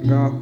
ngaho.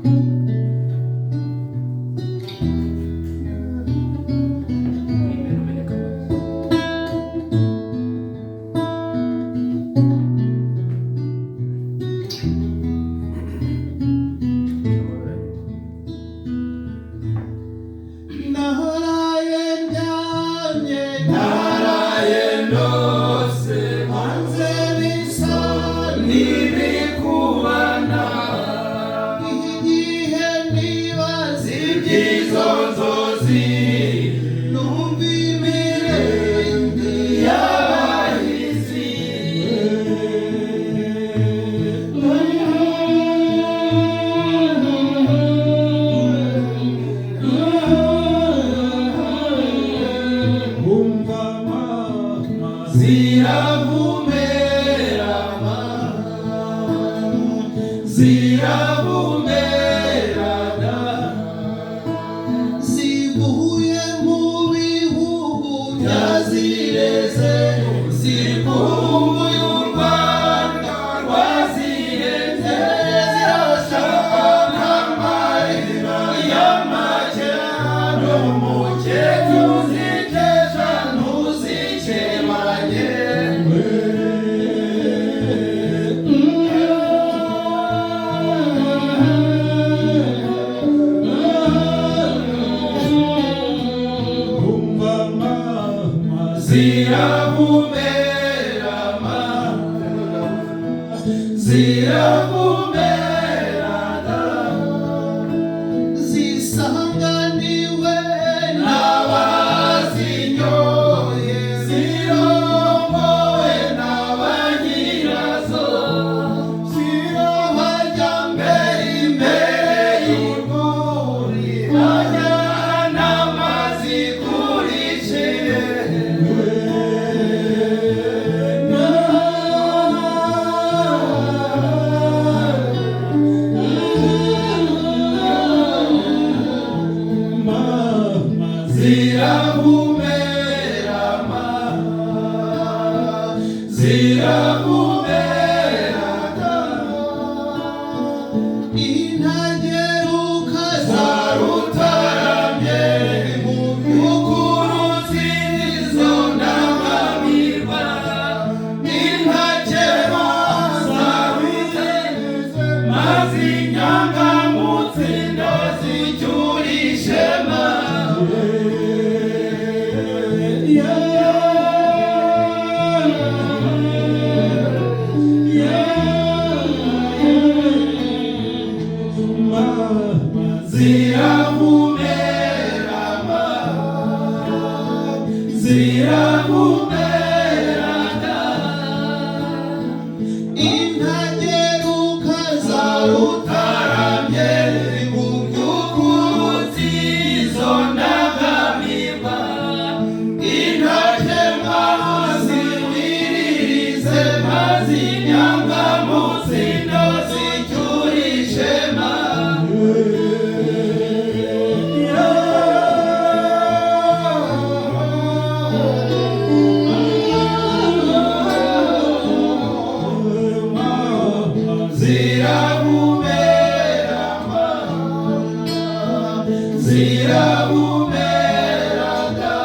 Zivuye mu bihugu byazireze, zikumbuye u Rwanda rwazireze, zirashaka amarira y'amacyaro, umukecuru uzikesha ntuzikebanye. Ziravumera mama, ziravumera da, zisanganiwe n'abazinyoye, zirongowe n'abanyirazo, zirabajya mbere imbere y'urwuri, bajyana amazi kurikiye. Ziravumera mama, ziravumera da, intageruka zarutaramye mu by'ukuruzi izo ndangamirwa, intakema zaruteze maze inyangamutsindo zicyura ishema. Ziravumera mama, ziravumera da, intageruka zarutaramye mu by'ukuruzi izo ndangamirwa, intakema ziwiririze maze inyangamutsindo zicyura ishema. Ziravumera mama, ziravumera da,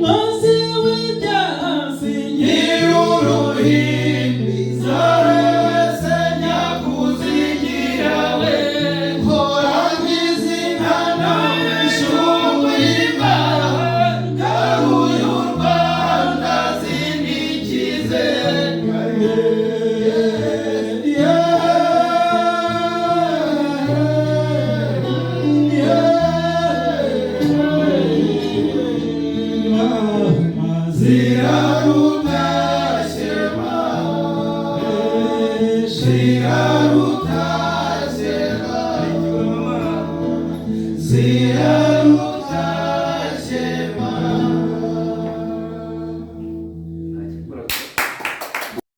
mazi w'ibyasi nyir'uruhimbi, zarese nyakuzigira we, horangiza inkana ishumba, garuye u Rwanda zinikize. Zirarutashe mama, zirarutashe mama, zirarutashe.